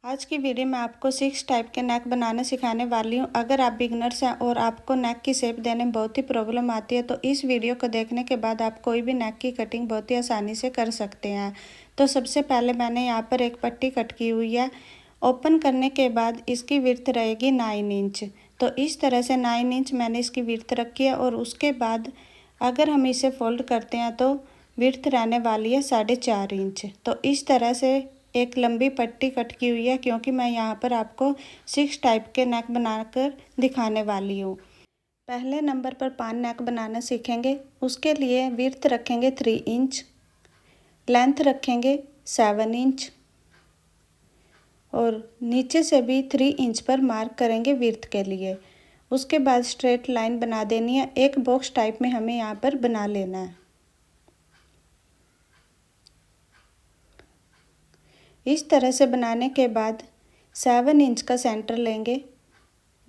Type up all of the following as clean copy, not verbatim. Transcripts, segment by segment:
आज की वीडियो में आपको 6 टाइप के नेक बनाना सिखाने वाली हूँ। अगर आप बिगनर्स हैं और आपको नेक की शेप देने में बहुत ही प्रॉब्लम आती है तो इस वीडियो को देखने के बाद आप कोई भी नेक की कटिंग बहुत ही आसानी से कर सकते हैं। तो सबसे पहले मैंने यहाँ पर एक पट्टी कट की हुई है। ओपन करने के बाद इसकी विड्थ रहेगी 9 इंच। तो इस तरह से 9 इंच मैंने इसकी विड्थ रखी है और उसके बाद अगर हम इसे फोल्ड करते हैं तो विड्थ रहने वाली है 4.5 इंच। तो इस तरह से एक लंबी पट्टी कट की हुई है क्योंकि मैं यहाँ पर आपको 6 टाइप के नेक बनाकर दिखाने वाली हूँ। पहले नंबर पर पान नेक बनाना सीखेंगे। उसके लिए विड्थ रखेंगे 3 इंच, लेंथ रखेंगे 7 इंच और नीचे से भी 3 इंच पर मार्क करेंगे विड्थ के लिए। उसके बाद स्ट्रेट लाइन बना देनी है। एक बॉक्स टाइप में हमें यहाँ पर बना लेना है। इस तरह से बनाने के बाद 7 इंच का सेंटर लेंगे,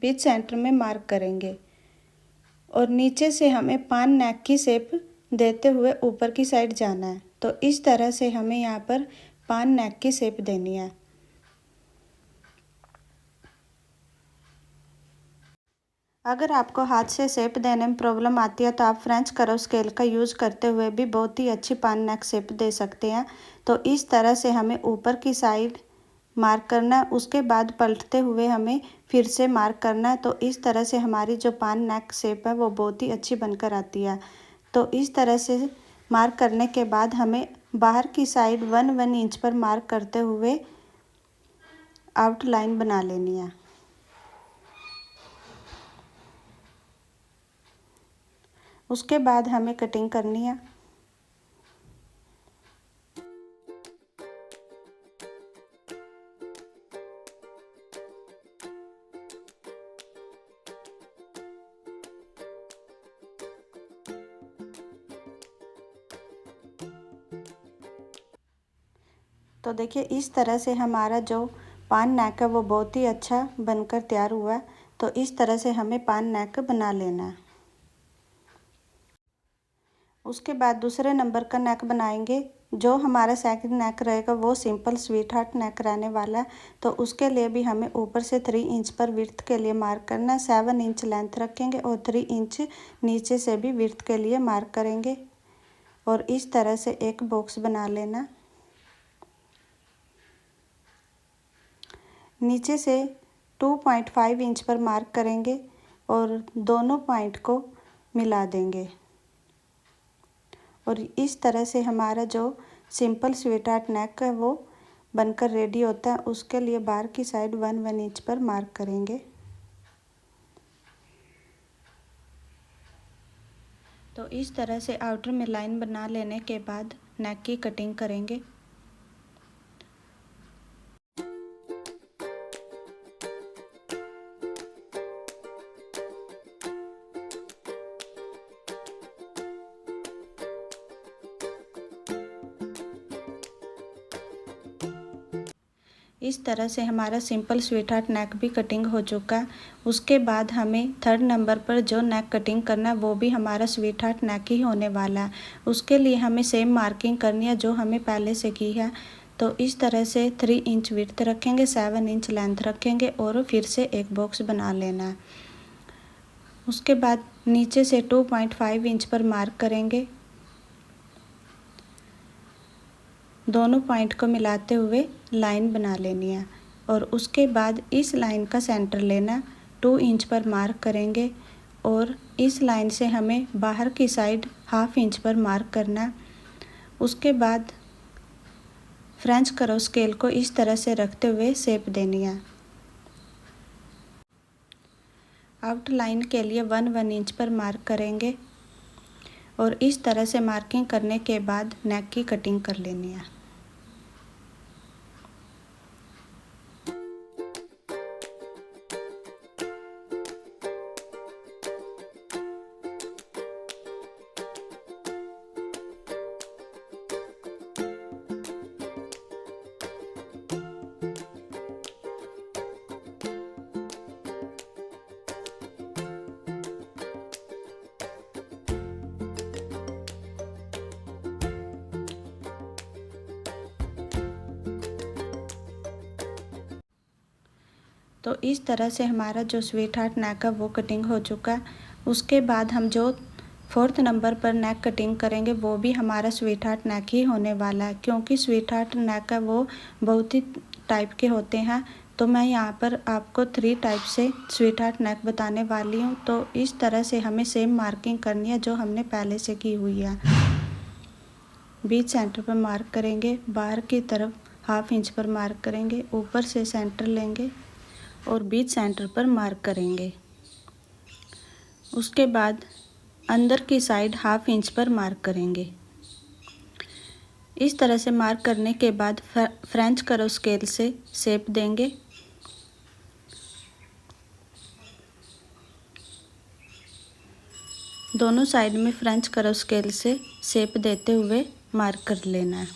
बीच सेंटर में मार्क करेंगे और नीचे से हमें पान नेक की शेप देते हुए ऊपर की साइड जाना है। तो इस तरह से हमें यहाँ पर पान नेक की शेप देनी है। अगर आपको हाथ से शेप देने में प्रॉब्लम आती है तो आप फ्रेंच कर्व स्केल का यूज़ करते हुए भी बहुत ही अच्छी पान नेक शेप दे सकते हैं। तो इस तरह से हमें ऊपर की साइड मार्क करना है। उसके बाद पलटते हुए हमें फिर से मार्क करना है। तो इस तरह से हमारी जो पान नेक शेप है वो बहुत ही अच्छी बनकर आती है। तो इस तरह से मार्क करने के बाद हमें बाहर की साइड 1 इंच पर मार्क करते हुए आउटलाइन बना लेनी है। उसके बाद हमें कटिंग करनी है। तो देखिए इस तरह से हमारा जो पान नेक है वो बहुत ही अच्छा बनकर तैयार हुआ है। तो इस तरह से हमें पान नेक बना लेना है। उसके बाद दूसरे नंबर का नेक बनाएंगे। जो हमारा सेकंड नेक रहेगा वो सिंपल स्वीट हार्ट नेक रहने वाला है। तो उसके लिए भी हमें ऊपर से 3 इंच पर विड्थ के लिए मार्क करना है। 7 इंच लेंथ रखेंगे और 3 इंच नीचे से भी विड्थ के लिए मार्क करेंगे और इस तरह से एक बॉक्स बना लेना। नीचे से 2.5 इंच पर मार्क करेंगे और दोनों पॉइंट को मिला देंगे और इस तरह से हमारा जो सिंपल स्वीट हार्ट नेक है वो बनकर रेडी होता है। उसके लिए बाहर की साइड 1 इंच पर मार्क करेंगे। तो इस तरह से आउटर में लाइन बना लेने के बाद नेक की कटिंग करेंगे। इस तरह से हमारा सिंपल स्वीट हार्ट नेक भी कटिंग हो चुका है। उसके बाद हमें थर्ड नंबर पर जो नेक कटिंग करना है वो भी हमारा स्वीट हार्ट नेक ही होने वाला है। उसके लिए हमें सेम मार्किंग करनी है जो हमें पहले से की है। तो इस तरह से 3 इंच विड्थ रखेंगे, 7 इंच लेंथ रखेंगे और फिर से एक बॉक्स बना लेना है। उसके बाद नीचे से 2.5 इंच पर मार्क करेंगे। दोनों पॉइंट को मिलाते हुए लाइन बना लेनी है और उसके बाद इस लाइन का सेंटर लेना। 2 इंच पर मार्क करेंगे और इस लाइन से हमें बाहर की साइड 1/2 इंच पर मार्क करना। उसके बाद फ्रेंच कर्व स्केल को इस तरह से रखते हुए शेप देनी है। आउटलाइन के लिए 1 इंच पर मार्क करेंगे और इस तरह से मार्किंग करने के बाद नेक की कटिंग कर लेनी है। तो इस तरह से हमारा जो स्वीट हार्ट नेक है वो कटिंग हो चुका है। उसके बाद हम जो 4th नंबर पर नेक कटिंग करेंगे वो भी हमारा स्वीट हार्ट नेक ही होने वाला है, क्योंकि स्वीट हार्ट नेक है वो बहुत ही टाइप के होते हैं। तो मैं यहाँ पर आपको 3 टाइप से स्वीट हार्ट नेक बताने वाली हूँ। तो इस तरह से हमें सेम मार्किंग करनी है जो हमने पहले से की हुई है। बीच सेंटर पर मार्क करेंगे, बाहर की तरफ 1/2 इंच पर मार्क करेंगे, ऊपर से सेंटर लेंगे और बीच सेंटर पर मार्क करेंगे। उसके बाद अंदर की साइड 1/2 इंच पर मार्क करेंगे। इस तरह से मार्क करने के बाद फ्रेंच करो स्केल से शेप देंगे। दोनों साइड में फ्रेंच करो स्केल से शेप देते हुए मार्क कर लेना है।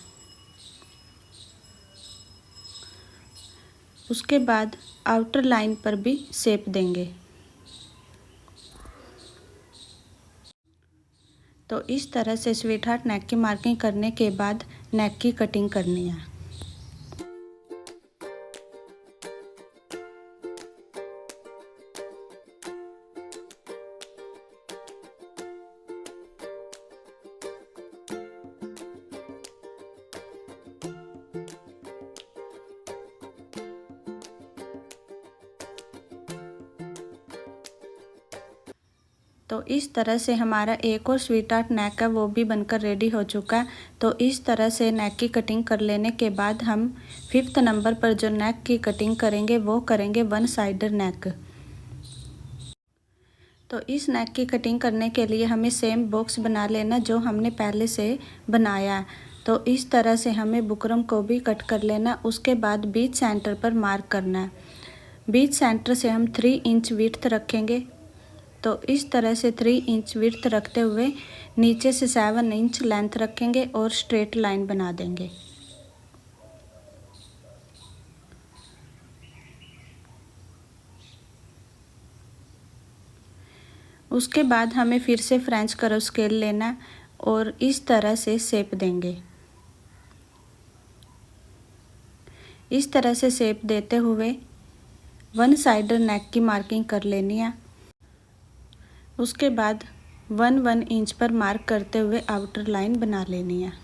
उसके बाद आउटर लाइन पर भी शेप देंगे। तो इस तरह से स्वीट हार्ट नेक की मार्किंग करने के बाद नेक की कटिंग करनी है। तो इस तरह से हमारा एक और स्वीट हार्ट नेक है वो भी बनकर रेडी हो चुका है। तो इस तरह से नेक की कटिंग कर लेने के बाद हम 5th नंबर पर जो नेक की कटिंग करेंगे वो करेंगे 1 साइडर नेक। तो इस नेक की कटिंग करने के लिए हमें सेम बॉक्स बना लेना जो हमने पहले से बनाया है। तो इस तरह से हमें बुकरम को भी कट कर लेना। उसके बाद बीच सेंटर पर मार्क करना है। बीच सेंटर से हम 3 इंच विड्थ रखेंगे। तो इस तरह से 3 इंच विड्थ रखते हुए नीचे से 7 इंच लेंथ रखेंगे और स्ट्रेट लाइन बना देंगे। उसके बाद हमें फिर से फ्रेंच करो स्केल लेना और इस तरह से शेप देंगे। इस तरह से शेप देते हुए 1 साइडर नेक की मार्किंग कर लेनी है। उसके बाद 1 इंच पर मार्क करते हुए आउटर लाइन बना लेनी है।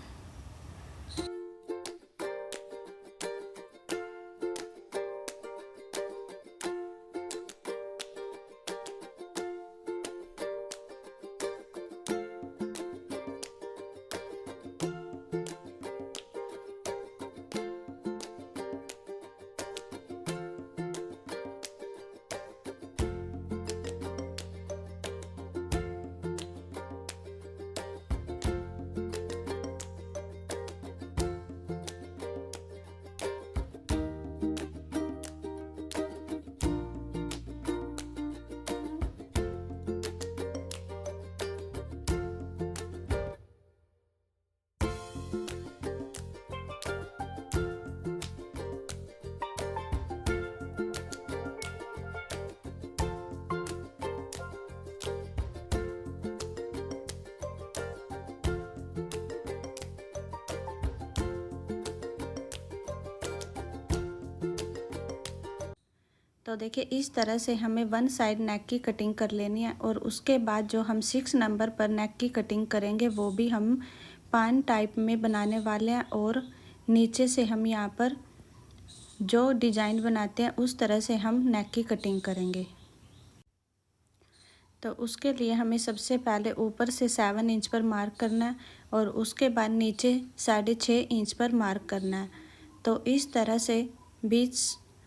तो देखिए इस तरह से हमें 1 साइड नेक की कटिंग कर लेनी है। और उसके बाद जो हम 6 नंबर पर नेक की कटिंग करेंगे वो भी हम पान टाइप में बनाने वाले हैं। और नीचे से हम यहाँ पर जो डिज़ाइन बनाते हैं उस तरह से हम नेक की कटिंग करेंगे। तो उसके लिए हमें सबसे पहले ऊपर से 7 इंच पर मार्क करना है और उसके बाद नीचे 6.5 इंच पर मार्क करना है। तो इस तरह से बीच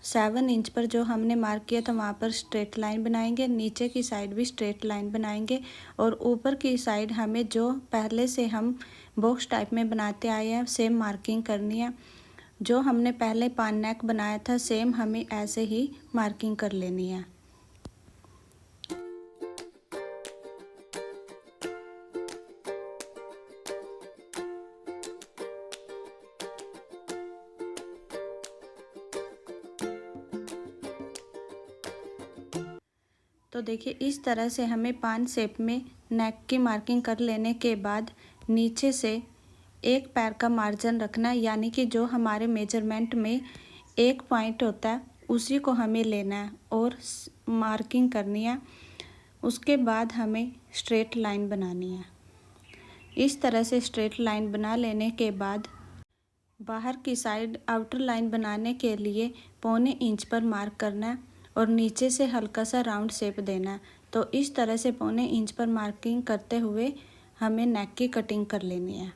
7 इंच पर जो हमने मार्क किया था वहाँ पर स्ट्रेट लाइन बनाएंगे, नीचे की साइड भी स्ट्रेट लाइन बनाएंगे और ऊपर की साइड हमें जो पहले से हम बॉक्स टाइप में बनाते आए हैं सेम मार्किंग करनी है। जो हमने पहले पान नेक बनाया था सेम हमें ऐसे ही मार्किंग कर लेनी है। तो देखिए इस तरह से हमें पान शेप में नेक की मार्किंग कर लेने के बाद नीचे से 1 पैर का मार्जिन रखना है, यानी कि जो हमारे मेजरमेंट में 1 पॉइंट होता है उसी को हमें लेना है और मार्किंग करनी है। उसके बाद हमें स्ट्रेट लाइन बनानी है। इस तरह से स्ट्रेट लाइन बना लेने के बाद बाहर की साइड आउटर लाइन बनाने के लिए 1.25 इंच पर मार्क करना है और नीचे से हल्का सा राउंड शेप देना है। तो इस तरह से 1.25 इंच पर मार्किंग करते हुए हमें नेक की कटिंग कर लेनी है।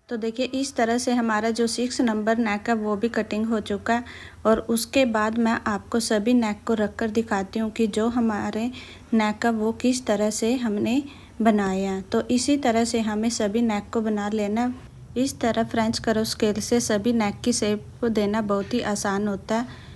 तो देखिए इस तरह से हमारा जो 6 नंबर नेक है वो भी कटिंग हो चुका है। और उसके बाद मैं आपको सभी नेक को रख कर दिखाती हूँ कि जो हमारे नेक है वो किस तरह से हमने बनाया है। तो इसी तरह से हमें सभी नेक को बना लेना। इस तरह फ्रेंच कर्व स्केल से सभी नेक की शेप को देना बहुत ही आसान होता है।